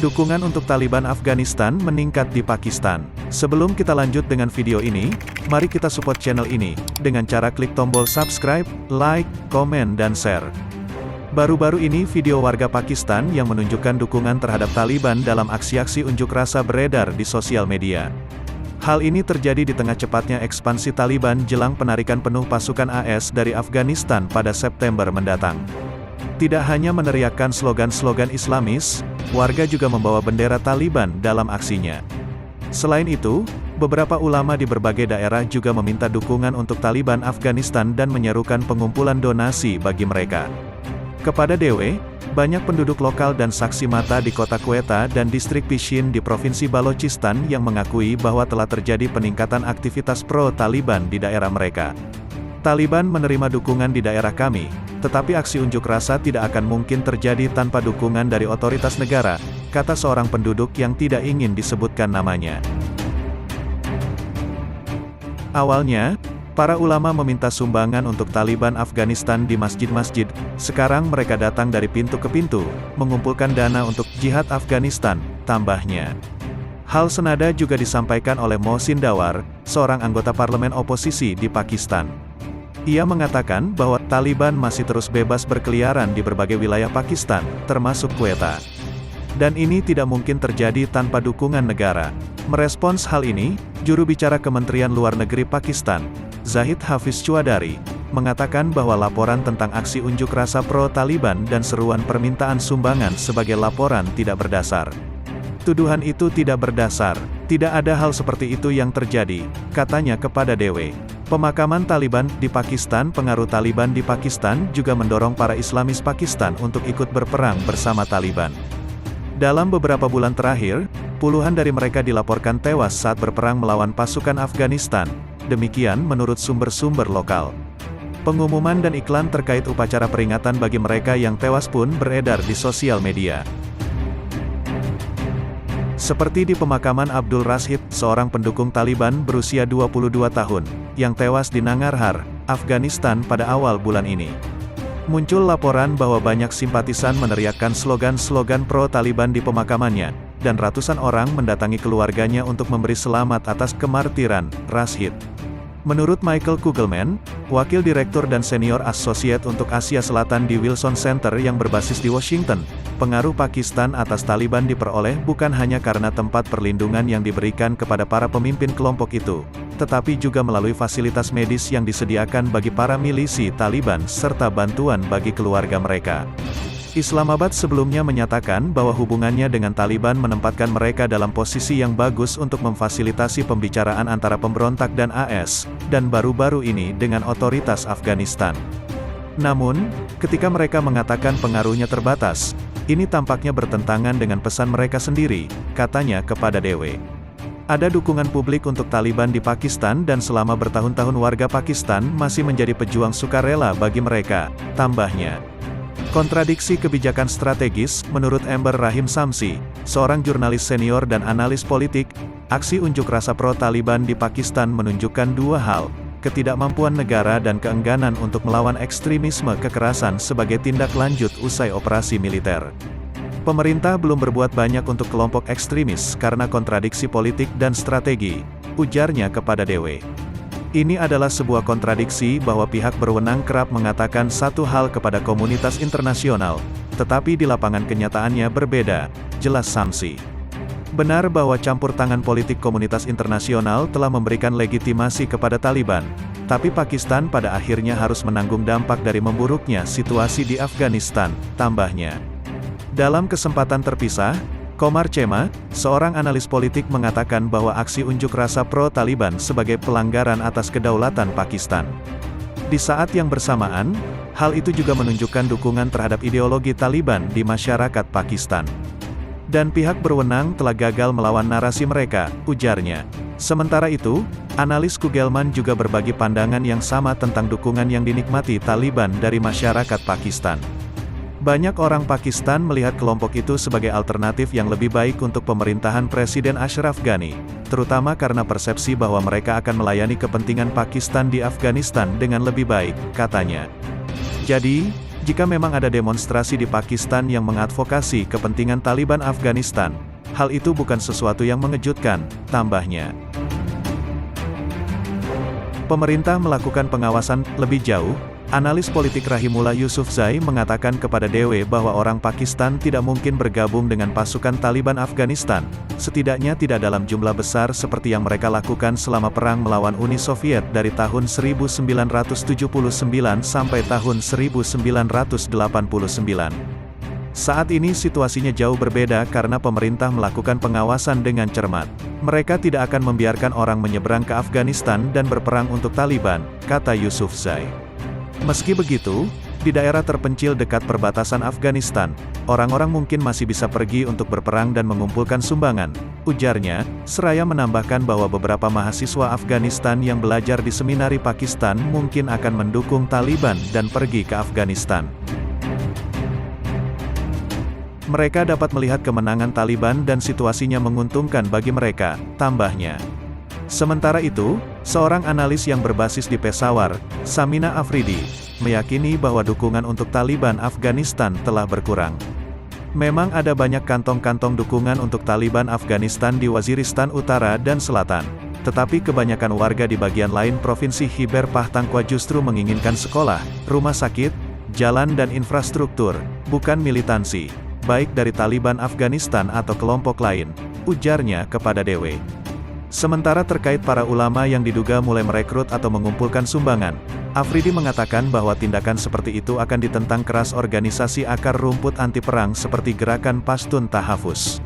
Dukungan untuk Taliban Afghanistan meningkat di Pakistan. Sebelum kita lanjut dengan video ini, mari kita support channel ini, dengan cara klik tombol subscribe, like, komen dan share. Baru-baru ini video warga Pakistan yang menunjukkan dukungan terhadap Taliban dalam aksi-aksi unjuk rasa beredar di sosial media. Hal ini terjadi di tengah cepatnya ekspansi Taliban jelang penarikan penuh pasukan AS dari Afghanistan pada September mendatang. Tidak hanya meneriakkan slogan-slogan Islamis, warga juga membawa bendera Taliban dalam aksinya. Selain itu, beberapa ulama di berbagai daerah juga meminta dukungan untuk Taliban Afghanistan dan menyerukan pengumpulan donasi bagi mereka. Kepada DW, banyak penduduk lokal dan saksi mata di kota Quetta dan distrik Pishin di provinsi Balochistan yang mengakui bahwa telah terjadi peningkatan aktivitas pro-Taliban di daerah mereka. Taliban menerima dukungan di daerah kami, tetapi aksi unjuk rasa tidak akan mungkin terjadi tanpa dukungan dari otoritas negara, kata seorang penduduk yang tidak ingin disebutkan namanya. Awalnya, para ulama meminta sumbangan untuk Taliban Afghanistan di masjid-masjid. Sekarang mereka datang dari pintu ke pintu, mengumpulkan dana untuk jihad Afghanistan, tambahnya. Hal senada juga disampaikan oleh Mohsin Dawar, seorang anggota parlemen oposisi di Pakistan. Ia mengatakan bahwa Taliban masih terus bebas berkeliaran di berbagai wilayah Pakistan, termasuk Quetta. Dan ini tidak mungkin terjadi tanpa dukungan negara. Merespons hal ini, juru bicara Kementerian Luar Negeri Pakistan, Zahid Hafiz Chowdhury, mengatakan bahwa laporan tentang aksi unjuk rasa pro-Taliban dan seruan permintaan sumbangan sebagai laporan tidak berdasar. Tuduhan itu tidak berdasar, tidak ada hal seperti itu yang terjadi, katanya kepada DW. Pemakaman Taliban di Pakistan. Pengaruh Taliban di Pakistan juga mendorong para Islamis Pakistan untuk ikut berperang bersama Taliban. Dalam beberapa bulan terakhir, puluhan dari mereka dilaporkan tewas saat berperang melawan pasukan Afghanistan, demikian menurut sumber-sumber lokal. Pengumuman dan iklan terkait upacara peringatan bagi mereka yang tewas pun beredar di sosial media. Seperti di pemakaman Abdul Rashid, seorang pendukung Taliban berusia 22 tahun, yang tewas di Nangarhar, Afghanistan pada awal bulan ini. Muncul laporan bahwa banyak simpatisan meneriakkan slogan-slogan pro-Taliban di pemakamannya, dan ratusan orang mendatangi keluarganya untuk memberi selamat atas kemartiran Rashid. Menurut Michael Kugelman, wakil direktur dan senior associate untuk Asia Selatan di Wilson Center yang berbasis di Washington, pengaruh Pakistan atas Taliban diperoleh bukan hanya karena tempat perlindungan yang diberikan kepada para pemimpin kelompok itu, tetapi juga melalui fasilitas medis yang disediakan bagi para milisi Taliban serta bantuan bagi keluarga mereka. Islamabad sebelumnya menyatakan bahwa hubungannya dengan Taliban menempatkan mereka dalam posisi yang bagus untuk memfasilitasi pembicaraan antara pemberontak dan AS, dan baru-baru ini dengan otoritas Afghanistan. Namun, ketika mereka mengatakan pengaruhnya terbatas, ini tampaknya bertentangan dengan pesan mereka sendiri, katanya kepada DW. Ada dukungan publik untuk Taliban di Pakistan dan selama bertahun-tahun warga Pakistan masih menjadi pejuang sukarela bagi mereka, tambahnya. Kontradiksi kebijakan strategis, menurut Amber Rahim Samsi, seorang jurnalis senior dan analis politik, aksi unjuk rasa pro-Taliban di Pakistan menunjukkan dua hal, ketidakmampuan negara dan keengganan untuk melawan ekstremisme kekerasan sebagai tindak lanjut usai operasi militer. Pemerintah belum berbuat banyak untuk kelompok ekstremis karena kontradiksi politik dan strategi, ujarnya kepada DW. Ini adalah sebuah kontradiksi bahwa pihak berwenang kerap mengatakan satu hal kepada komunitas internasional, tetapi di lapangan kenyataannya berbeda, jelas Samsi. Benar bahwa campur tangan politik komunitas internasional telah memberikan legitimasi kepada Taliban, tapi Pakistan pada akhirnya harus menanggung dampak dari memburuknya situasi di Afghanistan, tambahnya. Dalam kesempatan terpisah, Komar Chema, seorang analis politik mengatakan bahwa aksi unjuk rasa pro-Taliban sebagai pelanggaran atas kedaulatan Pakistan. Di saat yang bersamaan, hal itu juga menunjukkan dukungan terhadap ideologi Taliban di masyarakat Pakistan. Dan pihak berwenang telah gagal melawan narasi mereka, ujarnya. Sementara itu, analis Kugelman juga berbagi pandangan yang sama tentang dukungan yang dinikmati Taliban dari masyarakat Pakistan. Banyak orang Pakistan melihat kelompok itu sebagai alternatif yang lebih baik untuk pemerintahan Presiden Ashraf Ghani, terutama karena persepsi bahwa mereka akan melayani kepentingan Pakistan di Afghanistan dengan lebih baik, katanya. Jadi, Jika memang ada demonstrasi di Pakistan yang mengadvokasi kepentingan Taliban Afghanistan, hal itu bukan sesuatu yang mengejutkan, tambahnya. Pemerintah melakukan pengawasan lebih jauh. Analis politik Rahimullah Yusufzai mengatakan kepada DW bahwa orang Pakistan tidak mungkin bergabung dengan pasukan Taliban Afghanistan, setidaknya tidak dalam jumlah besar seperti yang mereka lakukan selama perang melawan Uni Soviet dari tahun 1979 sampai tahun 1989. Saat ini situasinya jauh berbeda karena pemerintah melakukan pengawasan dengan cermat. Mereka tidak akan membiarkan orang menyeberang ke Afghanistan dan berperang untuk Taliban, kata Yusufzai. Meski begitu, di daerah terpencil dekat perbatasan Afghanistan, orang-orang mungkin masih bisa pergi untuk berperang dan mengumpulkan sumbangan, ujarnya, seraya menambahkan bahwa beberapa mahasiswa Afghanistan yang belajar di seminari Pakistan mungkin akan mendukung Taliban dan pergi ke Afghanistan. Mereka dapat melihat kemenangan Taliban dan situasinya menguntungkan bagi mereka, tambahnya. Sementara itu, seorang analis yang berbasis di Peshawar, Samina Afridi, meyakini bahwa dukungan untuk Taliban Afghanistan telah berkurang. Memang ada banyak kantong-kantong dukungan untuk Taliban Afghanistan di Waziristan Utara dan Selatan, tetapi kebanyakan warga di bagian lain Provinsi Khyber Pakhtunkhwa justru menginginkan sekolah, rumah sakit, jalan dan infrastruktur, bukan militansi, baik dari Taliban Afghanistan atau kelompok lain, ujarnya kepada DW. Sementara terkait para ulama yang diduga mulai merekrut atau mengumpulkan sumbangan, Afridi mengatakan bahwa tindakan seperti itu akan ditentang keras organisasi akar rumput anti perang seperti Gerakan Pashtun Tahafuz.